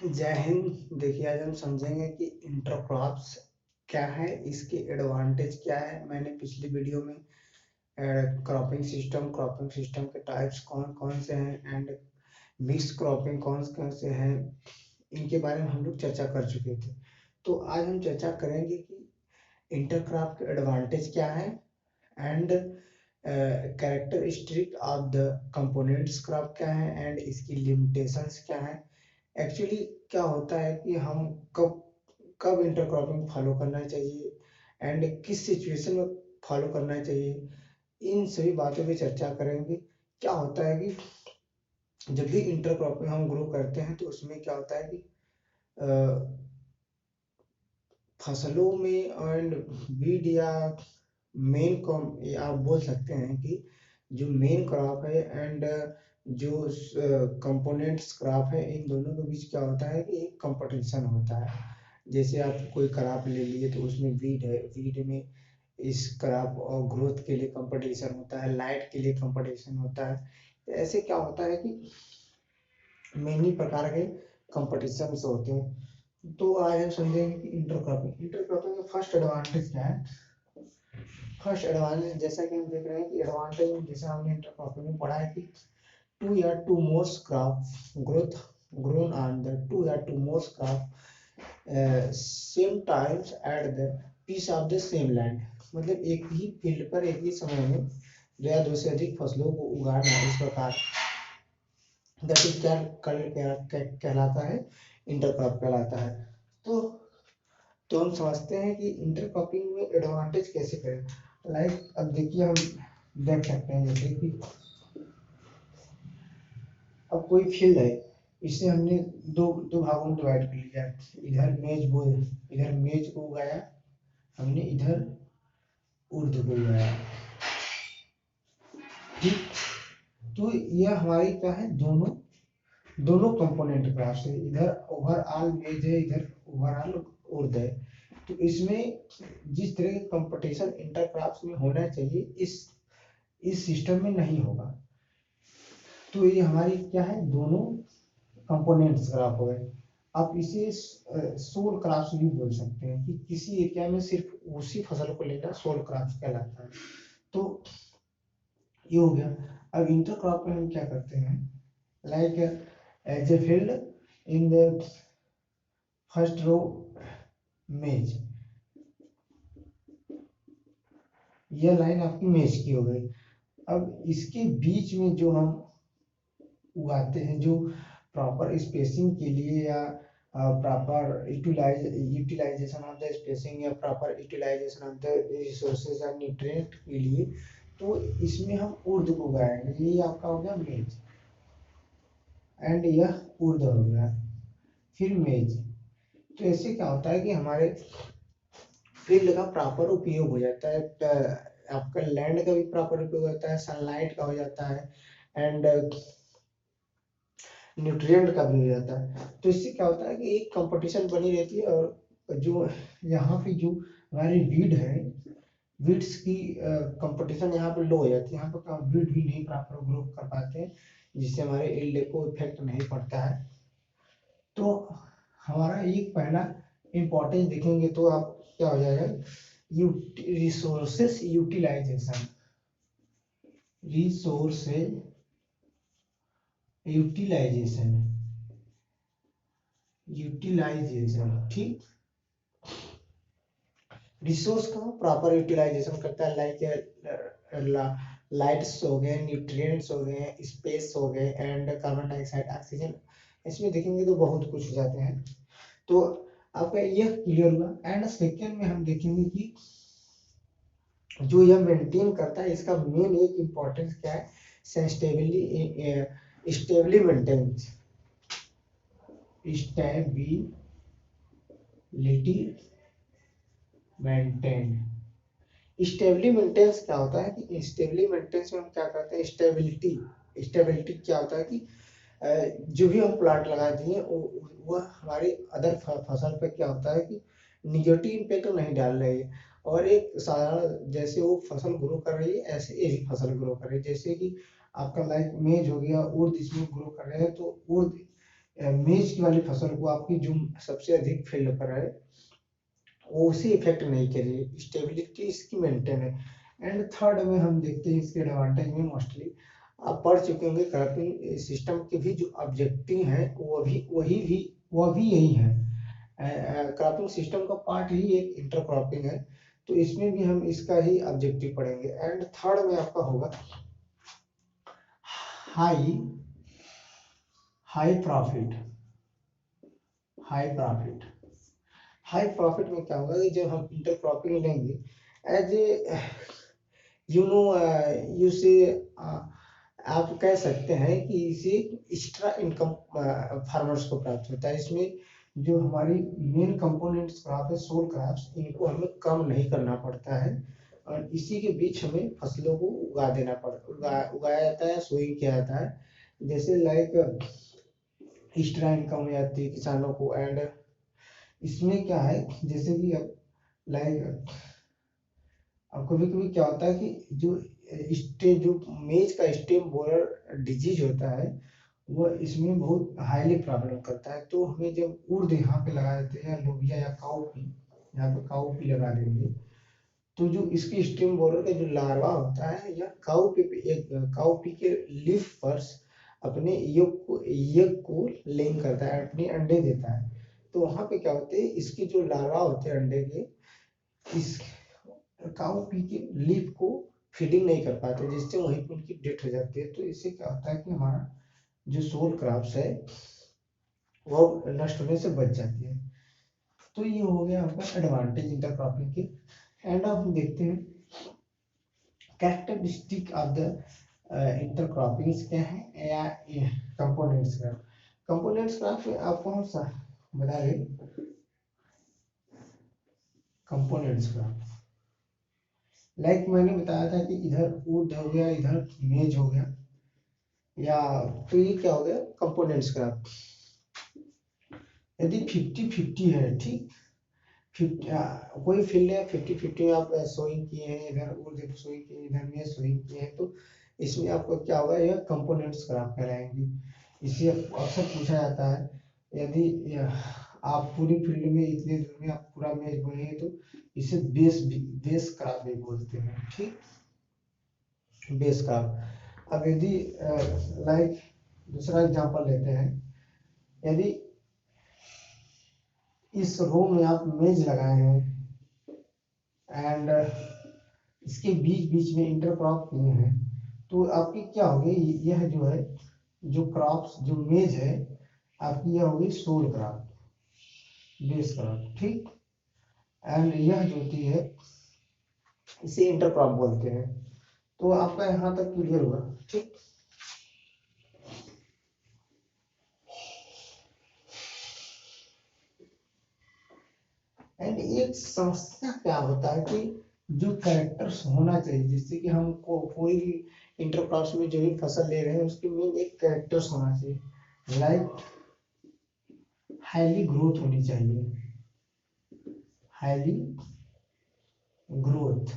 जय हिंद। देखिए, आज हम समझेंगे कि इंटरक्रॉप्स क्या है, इसके एडवांटेज क्या है। मैंने पिछली वीडियो में क्रॉपिंग सिस्टम के टाइप्स कौन कौन से हैं एंड मिक्स क्रॉपिंग कौन कौन से हैं, इनके बारे में हम लोग चर्चा कर चुके थे। तो आज हम चर्चा करेंगे कि इंटरक्रॉप के एडवांटेज क्या है and characteristic of the components crop क्या है एंड इसकी लिमिटेशंस क्या है। एक्चुअली क्या होता है कि हम कब कब इंटरक्रॉपिंग फॉलो करना चाहिए एंड किस सिचुएशन में फॉलो करना चाहिए, इन सभी बातों पे चर्चा करेंगे। क्या होता है कि जब भी इंटरक्रॉपिंग हम ग्रो करते हैं तो उसमें क्या होता है कि अ, फसलों में एंड बीड या मेन कॉम या आप बोल सकते हैं कि जो मेन क्रॉप है एंड जो कंपोनेंट्स क्रॉप है, इन दोनों के बीच क्या होता है कि एक कंपटीशन होता है। जैसे आप कोई क्रॉप ले लिए तो उसमें वीड है, वीड में इस क्रॉप और ग्रोथ के लिए कंपटीशन होता है, लाइट के लिए कंपटीशन होता है। तो ऐसे क्या होता है कि मेनी प्रकार के कंपटीशन होते हैं। तो आज हम समझेंगे कि इंटरक्रॉपिंग का फर्स्ट एडवांटेज क्या है। फर्स्ट एडवांटेज जैसा कि हम देख रहे हैं कि एडवांटेज में जैसे हमने इंटरक्रॉपिंग में पढ़ा है कि to more crop growth grown on the two या two more crop same times at the piece of the same land। मतलब एक ही फील्ड पर एक ही समय में दो या दो से अधिक फसलों को उगाना, इस प्रकार दैट इज कहलाता है, इंटरक्रॉप कहलाता है। तो तो हम समझते हैं कि इंटरक्रॉपिंग में एडवांटेज कैसे करें। लाइक अब देखिए, हम देख सकते हैं जैसे कि अब कोई फील्ड है, इसे हमने दो दो भागों में डिवाइड कर लिया। इधर मेज को उगाया हमने, इधर उर्द को उगाया। ठीक, तो यह हमारी क्या है, दोनों दोनों कंपोनेंट क्रॉप्स है। इधर ओवरऑल मेज है, इधर ओवरऑल उर्द है। तो इसमें जिस तरह के कंपटीशन इंटर क्रॉप्स में होना चाहिए, इस सिस्टम में नहीं होगा। तो ये हमारी क्या है, दोनों कंपोनेंट्स क्रॉप हो गए। आप इसे सोल क्रॉप्स भी बोल सकते हैं कि किसी एरिया में सिर्फ उसी फसल को लेना सोल क्रॉप्स कहलाता है। तो ये हो गया। अब इंटर क्रॉप में हम क्या करते हैं, like as a field in the first row maize, यह लाइन आपकी मेज की हो गई। अब इसके बीच में जो हम उगाते हैं, जो प्रॉपर स्पेसिंग के लिए या proper utilization of the spacing या proper utilization of the resources या न्यूट्रिएंट के लिए, तो इसमें हम उर्द को उगाएंगे। ये आपका हो गया मेज एंड यह उर्द हो गया, फिर मेज। तो ऐसे क्या होता है कि हमारे फील्ड का प्रॉपर उपयोग हो जाता है, आपका लैंड का भी प्रॉपर उपयोग होता है, सनलाइट का हो जाता है एंड न्यूट्रिएंट का भी हो जाता है। तो इससे क्या होता है कि एक कंपटीशन बनी रहती है। और जो यहाँ पे जो हमारी वीड है, वीड्स की कंपटीशन यहाँ पे लो हो जाती है। यहाँ पे वीड भी नहीं प्रॉपर ग्रो कर पाते हैं, जिससे हमारे यील्ड को इफेक्ट नहीं पड़ता है। तो हमारा एक पहला इम्पोर्टेंस देखेंगे तो आप क्या हो जाएगा, रिसोर्सेस यूटिलाइजेशन, रिसोर्सेज यूटिलाइजेशन, ठीक। रिसोर्स का प्रॉपर यूटिलाइजेशन करता है, लाइक लाइट्स हो गए, न्यूट्रिएंट्स हो गए, स्पेस हो गए एंड कार्बन डाइऑक्साइड, ऑक्सीजन। इसमें देखेंगे तो बहुत कुछ हो जाते हैं। तो आपका यह क्लियर हुआ। एंड सेकेंड में हम देखेंगे कि जो यह मेंटेन करता है, इसका मेन एक इम्पोर्टेंस क्या है, stably maintenance, stability maintain. Stably maintenance क्या होता है कि स्टेबली मेंटेनेंस में हम क्या करते हैं, स्टेबिलिटी क्या होता है कि जो भी हम प्लांट लगाते हैं वह हमारी अदर फसल पे क्या होता है कि निगेटिव इम्पैक्ट नहीं डाल रही है। और एक साधारण जैसे वो फसल ग्रो कर रही है, ऐसे ये भी फसल ग्रो कर रही है। जैसे कि आपका लाइक मेज हो गया, उर्द इसमें ग्रो कर रहे हैं, तो उर्द मेज की वाली फसल को आपकी जो सबसे अधिक फील्ड पर है वो उसे इफेक्ट नहीं करेगी, स्टेबिलिटी इसकी मेंटेन है। एंड थर्ड में हम देखते हैं इसके एडवांटेज में मोस्टली आप पढ़ चुके होंगे क्रॉपिंग सिस्टम के भी जो ऑब्जेक्टिव हैं वह भी यही है। क्रॉपिंग सिस्टम का पार्ट ही एक इंटरक्रॉपिंग है, तो इसमें भी हम इसका ही ऑब्जेक्टिव पढ़ेंगे। एंड थर्ड में आपका होगा high high profit. High profit high profit में क्या होगा कि जब हम इंटरक्रॉपिंग लेंगे as a you know you say आप कह सकते हैं कि इसे एक्स्ट्रा इनकम फार्मर्स को प्राप्त होता है। इसमें जो हमारी मेन कंपोनेंट्स क्रॉप है सोल क्रॉप्स, इनको हमें कम नहीं करना पड़ता है और इसी के बीच हमें फसलों को उगाया जाता है, सोइंग किया जाता है। जैसे लाइक एक्स्ट्रा इनकम हो जाती है किसानों को। एंड इसमें क्या है जैसे कि अब लाइक अब कभी कभी क्या होता है कि जो मेज का स्टेम बोरर डिजीज होता है वह इसमें बहुत हाईली प्रॉब्लम करता है। तो हमें जब उर्द यहाँ पे लगा देते हैं या लोबिया या काउपी, यहाँ पे काउपी लगा देंगे तो जो इसकी स्टेम बोरर का जो लार्वा होता है या काउपी के लीफ पर अपने यग को लेइंग करता है, अपने अंडे देता है। तो वहां पे क्या होते हैं इसके जो लार्वा होते हैं अंडे के, इस काऊ पी के लीफ को फीडिंग नहीं कर पाते जिससे वहीं पर उनकी डेथ हो जाती है। तो इससे क्या होता है कि हमारा जो सोल क्रॉप्स है वो नष्ट होने से बच जाती है। तो ये हो गया आपका एडवांटेज इंटरक्रॉपिंग के। एंड अब हम देखते हैं कैरेक्टरिस्टिक ऑफ द इंटरक्रॉपिंग क्या है या कंपोनेंट्स का। कंपोनेंट्स क्रॉप में आपको हम बता दें कंपोनेंट्स क्रॉप लाइक मैंने बताया था कि इधर उर्द हो गया, इधर मेज हो गया, या तो ये क्या हो गया कंपोनेंट्स का। यदि 50-50 है, ठीक 50 कोई फील्ड है 50-50 आप सोइंग किए हैं, इधर उर्द सोइंग किए, इधर मेज सोइंग किए हैं, तो इसमें आपको क्या होगा यह कंपोनेंट्स क्रॉप कहलाएंगी। इसे अक्सर पूछा जाता है यदि आप पूरी फील्ड में इतने दूर में आप पूरा मेज बोएंगे तो इसे बेस क्रॉप भी बोलते हैं, ठीक बेस क्रॉप। अब यदि लाइक दूसरा एग्जांपल लेते हैं, यदि इस रो में आप मेज लगाए हैं एंड इसके बीच बीच में इंटरक्रॉप किए हैं तो आपकी क्या होगी, यह जो है जो क्रॉप्स जो मेज है आपकी यह होगी सोल क्रॉप, बेस क्रॉप, ठीक। एंड यह जो होती है इसे इंटरक्रॉप बोलते हैं। तो आपका यहाँ तक क्लियर हुआ, ठीक। एंड एक समस्या क्या होता है कि जो कैरेक्टर्स होना चाहिए जिससे कि हम कोई भी इंटरक्रॉप्स में जो भी फसल ले रहे हैं उसके मेन एक कैरेक्टर्स होना चाहिए। लाइक हाईली ग्रोथ होनी चाहिए, हाईली ग्रोथ।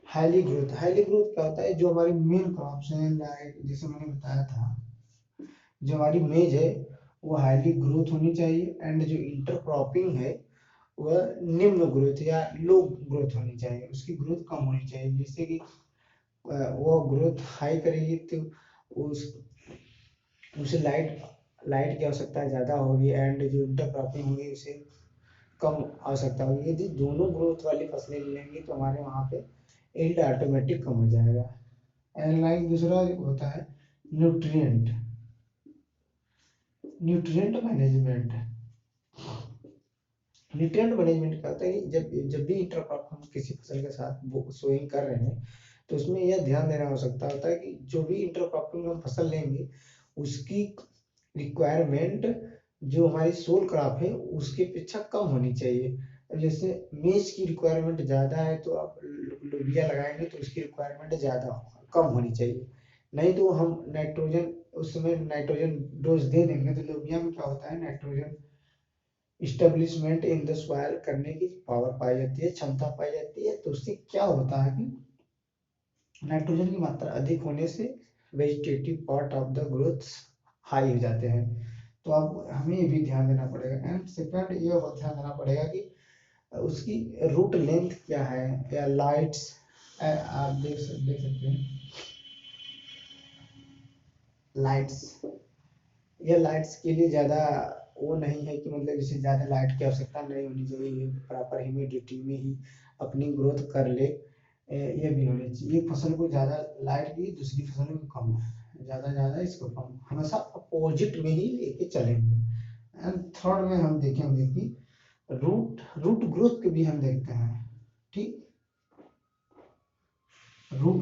हाईली ग्रोथ क्या होता है, जो हमारी मेन क्रॉप्स हैं लाइक जैसे मैंने बताया था जो हमारी मेज है वो हाईली ग्रोथ होनी चाहिए। एंड जो इंटरक्रॉपिंग है वह निम्न ग्रोथ या लो ग्रोथ होनी चाहिए, उसकी ग्रोथ कम होनी चाहिए। जिससे कि वो ग्रोथ हाई करेगी तो उस उसे लाइट लाइट की आवश्यकता ज़्यादा होगी एंड जो इंटरक्रॉपिंग होगी उसे कम आवश्यकता होगी। यदि दोनों ग्रोथ वाली फसलें लेंगे तो हमारे वहाँ पे यील्ड ऑटोमेटिक कम हो जाएगा। एंड लाइक दूसरा होता है nutrient nutrient management. Nutrient management क्या होता है कि जब भी इंटरक्रॉप हम किसी फसल के साथ सोइंग कर रहे हैं तो उसमें यह ध्यान देना आवश्यकता होता है कि जो भी इंटरक्रॉपिंग हम फसल लेंगे उसकी रिक्वायरमेंट जो हमारी सोल क्रॉप है उसकी अपेक्षा कम होनी चाहिए। अब जैसे मेज की रिक्वायरमेंट ज़्यादा है तो आप लोबिया लगाएंगे तो उसकी रिक्वायरमेंट ज़्यादा कम होनी चाहिए। नहीं तो हम नाइट्रोजन उस समय नाइट्रोजन डोज दे देंगे तो लोबिया में क्या होता है nitrogen establishment in the soil करने की पावर पाई जाती है, क्षमता पाई जाती है। तो उससे क्या होता है कि नाइट्रोजन की मात्रा अधिक होने से vegetative part of the growth high हो जाते हैं। तो आप हमें ये भी ध्यान देना पड़ेगा। एंड सेकंड ये और ध्यान देना पड़ेगा कि उसकी रूट लेंथ क्या है, या लाइट्स आप देख सकते हैं लाइट्स, ये लाइट्स के लिए ज़्यादा वो नहीं है कि मतलब जैसे ज़्यादा लाइट की आवश्यकता नहीं होनी चाहिए, प्रॉपर ह्यूमिडिटी में ही अपनी ग्रोथ कर ले, ये भी होनी चाहिए। एक फसल को ज़्यादा लाइट की, दूसरी फसल को कम, ज़्यादा इसको कम, हमेशा अपोजिट में ही लेके चलेंगे। एंड थर्ड में हम देखेंगे कि रूट रूट ग्रोथ के भी हम देखते हैं। ठीक, रूट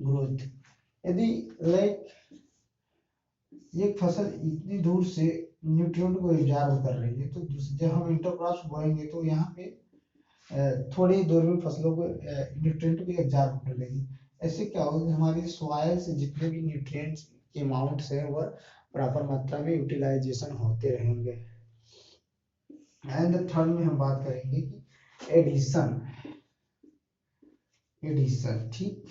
ग्रोथ यदि लाइक ये फसल इतनी दूर से न्यूट्रिएंट को एब्जॉर्ब कर रही है, तो जब हम इंटरक्रॉप्स बोएंगे तो यहाँ पे थोड़ी ही दूर में फसलों को न्यूट्रिएंट भी एब्जॉर्ब कर लेगी। ऐसे क्या होगा कि हमारी सॉइल से जितने भी न्यूट्रिएंट्स के अमाउंट्स हैं वह प्रॉपर मात्रा में यूटिलाइजेशन होते रहेंगे। एंड थर्ड में हम बात करेंगे कि एडिशन। ठीक,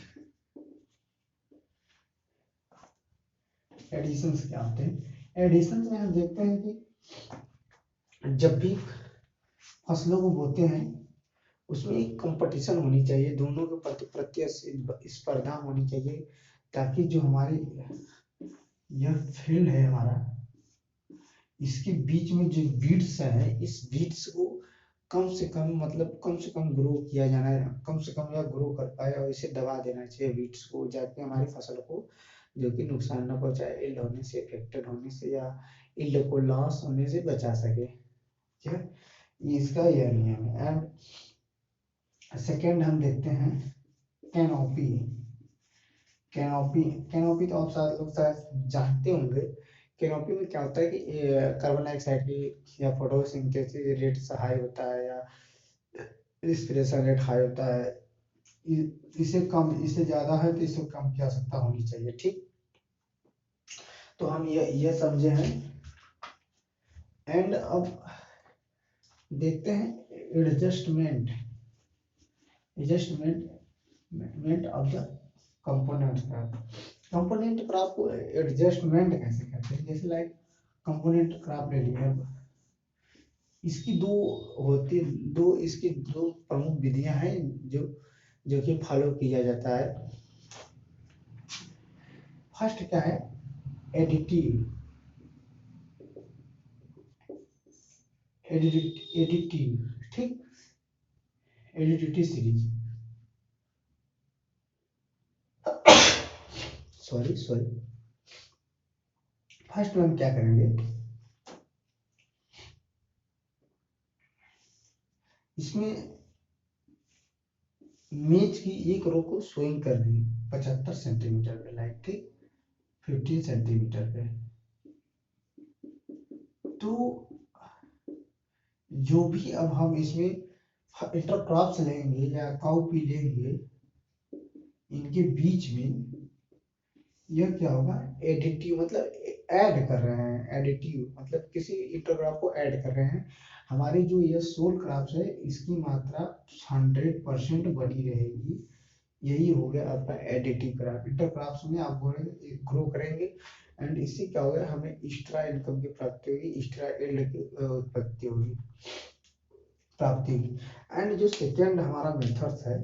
एडिशंस क्या होते हैं? एडिशंस में हम देखते हैं कि जब भी फसलों को बोते हैं उसमें एक कंपटीशन होनी चाहिए, दोनों के प्रति प्रतिस्पर्धा होनी चाहिए, ताकि जो हमारी यह फील्ड है हमारा, इसके बीच में जो बीड्स है, इस बीड्स को कम से कम मतलब कम से कम ग्रो किया जाना है, कम से कम यह ग्रो कर पाए और इसे दबा देना चाहिए बीड्स को, जाके हमारी फसल को जो कि नुकसान न पहुंचाए, इल्ड होने से, इफेक्टेड होने से, या इल्ड को लॉस होने से बचा सके। ठीक है, इसका यह नियम है। एंड सेकेंड हम देखते हैं कैनोपी। कैनोपी तो आप सारे लोग शायद जानते होंगे। कैनोपी में क्या होता है कि कार्बन डाइऑक्साइड की या फोटोसिंथेसिस रेट हाई होता है, या रिस्पिरेशन रेट हाई होता है, इसे कम, इससे ज्यादा है तो इसे कम की आवश्यकता होनी चाहिए। ठीक, तो हम ये समझे हैं। एंड अब देखते हैं adjustment of the component crop. Component crop को एडजस्टमेंट कैसे करते हैं? जैसे लाइक कंपोनेंट क्रॉप ले लिया, इसकी दो प्रमुख विधियां हैं जो कि फॉलो किया जाता है। फर्स्ट क्या है? एडिटिव ठीक, एडिटिव सीरीज, सॉरी फर्स्ट में हम क्या करेंगे, इसमें मेज की एक रो को स्विंग कर दी 75 सेंटीमीटर पे, लाइक ठीक 15 सेंटीमीटर पे। तो जो भी अब हम इसमें इंटरक्रॉप्स लेंगे या काउपी लेंगे, इनके बीच में यह क्या होगा? एडिटिव मतलब ऐड कर रहे हैं, एडिटिव मतलब किसी इंटरक्रॉप को ऐड कर रहे हैं। हमारी जो ये सोल क्रॉप्स है इसकी मात्रा 100% बनी रहेगी। यही हो गया आपका एडिटिव क्रॉप। इंटरक्रॉप्स में आप ग्रो करेंगे एंड इससे क्या होगा? हमें एक्स्ट्रा इनकम की प्राप्ति होगी, एक्स्ट्रा यील्ड की उत्पत्ति होगी, प्राप्ति होगी। एंड जो सेकेंड हमारा मेथड है,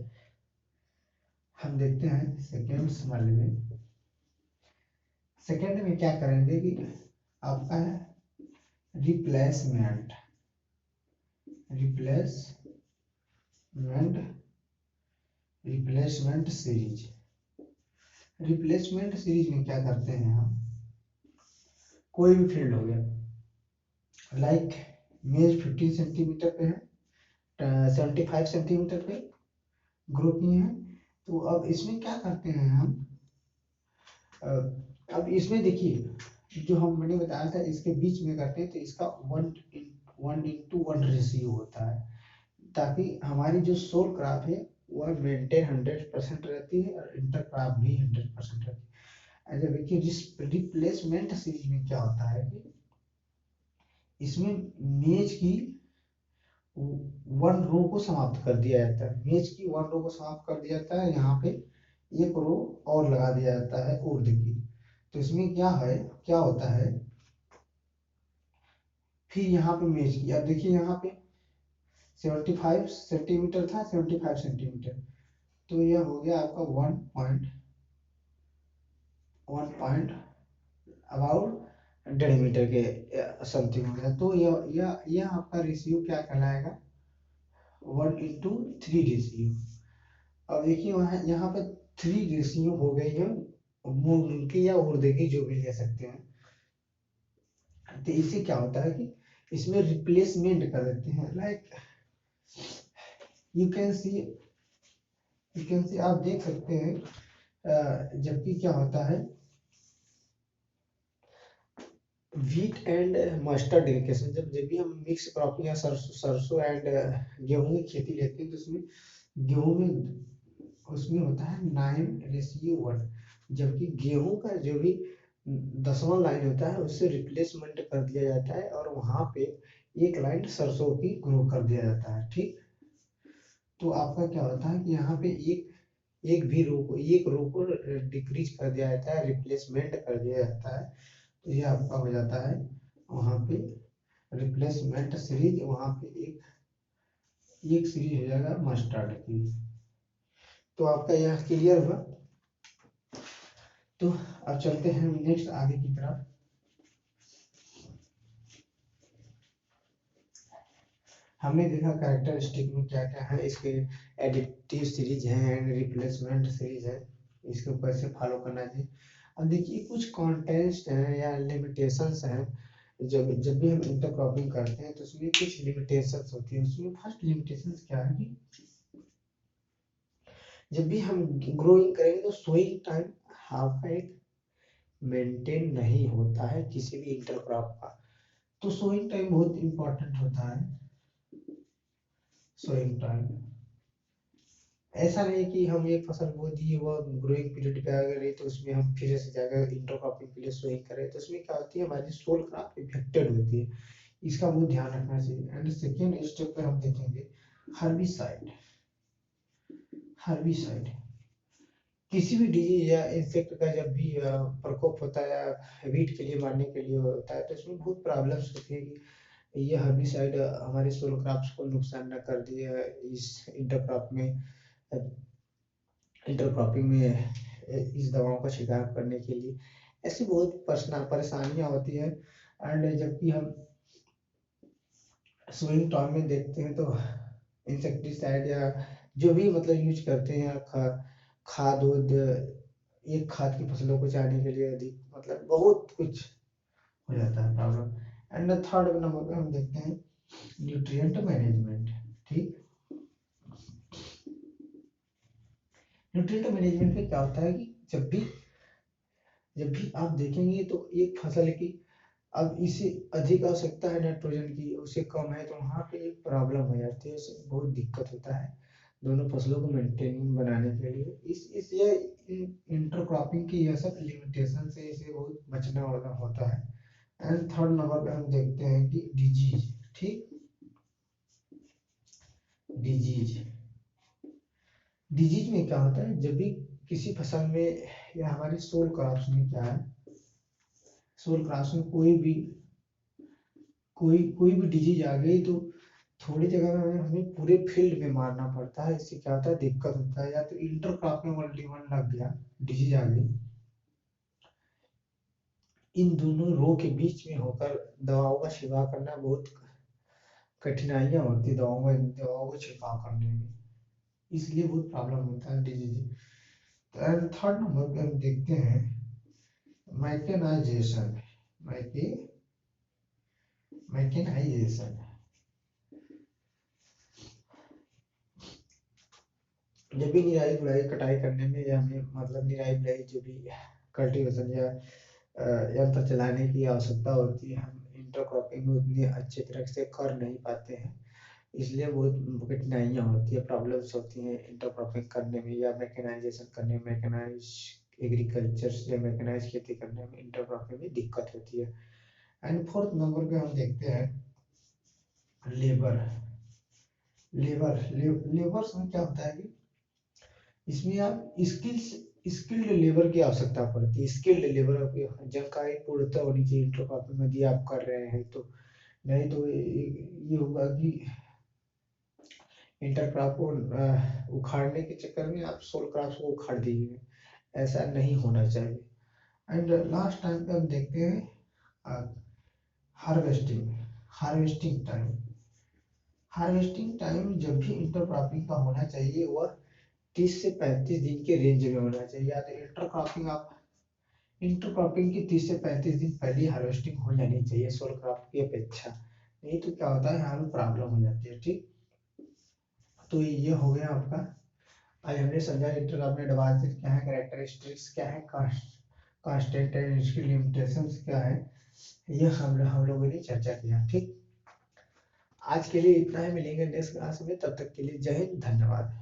हम देखते हैं सेकेंड्स वाले में। सेकेंड में क्या करेंगे कि आपका है रिप्लेसमेंट सीरीज। रिप्लेसमेंट सीरीज में क्या करते हैं हम, कोई भी फील्ड हो गया, लाइक मेज 15 सेंटीमीटर पे है, 75 सेंटीमीटर पे ग्रो किए हैं, तो अब इसमें क्या करते हैं हम, अब इसमें देखिए जो मैंने बताया था इसके बीच में करते हैं, तो इसका 1:1 रेशियो होता है, ताकि हमारी जो सोल क्रॉप है वह मेंटेन 100% रहती है और इंटर क्रॉप भी 100% रहती है। अच्छा देखिए रिप्लेसमेंट सीरीज में क्या होता है कि इसमें मेज की 1 रो को समाप्त कर दिया जाता है, मेज की 1 रो को समाप्त कर दिया जाता है यहाँ पे, एक रो और लगा दिया जाता है ऊर्ध्व की। तो इसमें क्या है, क्या होता है, फिर यहाँ पे मेज किया, देखिए यहाँ पे 75 सेंटीमीटर था, 75 सेंटीमीटर, तो यह हो गया आपका 1 पॉइंट अबाउट 1.5 मीटर के समथिंग हो गया। तो यह आपका रेशियो क्या कहलाएगा, 1:3 रेशियो। अब देखिए वहाँ यहाँ पे 3 रेशियो हो गई है मूल की या ऊर्ध्व की, जो भी ले सकते हैं। तो इससे क्या होता है कि इसमें रिप्लेसमेंट कर देते हैं, लाइक यू कैन सी, आप देख सकते हैं, जबकि क्या होता है वीट एंड मस्टर्ड इरिगेशन, जब भी हम मिक्स क्रॉपिंग या सरसों एंड गेहूं की खेती लेते हैं, तो उसमें गेहूं में उसमें होता है 9:1, जबकि गेहूं का जो भी 10वां लाइन होता है उससे रिप्लेसमेंट कर दिया जाता है और वहां पे एक लाइन सरसों की ग्रो कर दिया जाता है, ठीक। तो आपका क्या होता है कि यहाँ पे एक रो को डिक्रीज कर दिया जाता है, रिप्लेसमेंट कर दिया जाता है। तो ये आपका हो जाता है वहाँ पे रिप्लेसमेंट सीरीज, वहाँ पे एक सीरीज हो जाएगा मस्टर्ड की। तो आपका यह क्लियर हुआ। तो अब चलते हैं नेक्स्ट आगे की तरफ। हमने देखा कैरेक्टरिस्टिक में क्या क्या है, इसके एडिटिव सीरीज है एंड रिप्लेसमेंट सीरीज है, इसके ऊपर से फॉलो करना चाहिए। अब देखिए कुछ कॉन्टेंट्स हैं या लिमिटेशंस हैं, जब भी हम इंटरक्रॉपिंग करते हैं तो उसमें कुछ लिमिटेशंस होती है। उसमें फर्स्ट लिमिटेशंस क्या है कि जब भी हम ग्रोइंग करेंगे तो सोइंग टाइम आपका एक मेंटेन नहीं होता है किसी भी इंटरक्रॉप का। तो सोइंग टाइम बहुत इंपॉर्टेंट होता है। सोइंग टाइम ऐसा नहीं कि हम एक फसल बो दी, वो ग्रोइंग पीरियड पे आ गई तो उसमें हम फिर से जाकर इंटरक्रॉपिंग के लिए सोइंग करें, तो उसमें क्या होती है हमारी सोल क्रॉप इफेक्टेड होती है। इसका बहुत ध्यान रखना चाहिए। एंड सेकेंड स्टेप पे हम देखेंगे हर्बिसाइड। हर्बिसाइड किसी भी डिजीज या इंसेक्ट का जब भी प्रकोप होता है या वीट के लिए मारने के लिए होता है, तो इसमें बहुत प्रॉब्लम्स होती है कि ये हर्बिसाइड हमारे सोल क्रॉप्स को नुकसान न कर दिए इस इंटरक्रॉपिंग में इस दवाओं का छिड़काव करने के लिए। ऐसी बहुत परेशानियां होती है। एंड जबकि हम स्विंग टाइम में देखते हैं तो इंसेक्टिसाइड या जो भी मतलब यूज करते हैं खाद उद, एक खाद की फसलों को जाने के लिए अधिक मतलब बहुत कुछ हो जाता है प्रॉब्लम। एंड थर्ड नंबर पे हम देखते हैं न्यूट्रिएंट मैनेजमेंट, ठीक। न्यूट्रिएंट मैनेजमेंट में क्या होता है कि जब भी आप देखेंगे तो एक फसल की अब इसे अधिक आवश्यकता है नाइट्रोजन की, उसे कम है, तो वहाँ पे एक प्रॉब्लम हो जाती है, इससे बहुत दिक्कत होता है दोनों फसलों को मेंटेन बनाने के लिए। इस ये इंटरक्रॉपिंग की यह सब लिमिटेशन से इसे बहुत बचना होता है। एंड थर्ड नंबर पे हम देखते हैं कि डिजीज, ठीक। डिजीज डिजीज में क्या होता है, जब भी किसी फसल में या हमारे सोल क्रॉप्स में क्या है, सोल क्रॉप्स में कोई भी डिजीज आ गई तो थोड़ी जगह में हमें पूरे फील्ड में मारना पड़ता है। इससे क्या होता है दिक्कत होता है, या तो इंटरक्रॉप में वन लग गया, डिजीज आ गई, इन दोनों रो के बीच में होकर दवाओं का छिड़काव करना बहुत कठिनाइयां होती है दवाओं को छिड़काव करने में, इसलिए बहुत प्रॉब्लम होता है डिजीज। एंड थर्ड नंबर पे हम देखते हैं मैकेनाइजेशन। मैके मैकेनाइजेशन जब भी निराई गुड़ाई कटाई करने में या हमें मतलब निराई गुड़ाई जो भी कल्टीवेशन या यंत्र चलाने की आवश्यकता होती है, हम इंटरक्रॉपिंग में उतनी अच्छी तरह से कर नहीं पाते हैं, इसलिए बहुत कठिनाइयाँ होती है, प्रॉब्लम्स होती हैं इंटरक्रॉपिंग करने में या मैकेनाइजेशन करने में, मैकेनाइज एग्रीकल्चर या मैकेनाइज खेती करने में इंटरक्रॉपिंग में दिक्कत होती है। एंड फोर्थ नंबर पे हम देखते हैं लेबर। लेबर में क्या होता है कि इसमें आप स्किल्ड लेबर की आवश्यकता पड़ती है। स्किल्ड लेबर जानकारी पूर्णतः होनी चाहिए इंटरक्रॉपिंग में, यदि आप कर रहे हैं तो। नहीं तो ये होगा कि इंटरक्रॉप को उखाड़ने के चक्कर में आप सोल क्रॉप्स को उखाड़ देंगे। ऐसा नहीं होना चाहिए। एंड लास्ट टाइम पे हम देखते हैं harvesting. Harvesting time harvesting time जब भी इंटरक्रॉपिंग का होना चाहिए वह 30 से 35 दिन के रेंज में होना चाहिए। या तो इंटरक्रॉपिंग की 30 से 35 दिन पहले हार्वेस्टिंग हो जानी चाहिए सोल क्रॉप की अपेक्षा। नहीं तो क्या होता है, यहाँ पे प्रॉब्लम हो जाती है। ठीक, तो ये हो गया आपका। आज हमने समझा इंटरक्रॉप में एडवांटेज क्या है, कैरेक्टरिस्टिक्स क्या है, कांस्टेंट एंड इसकी लिमिटेशंस क्या है, ये हम लोगों ने चर्चा किया। ठीक, आज के लिए इतना ही। मिलेंगे नेक्स्ट क्लास में, तब तक के लिए जय हिंद, धन्यवाद।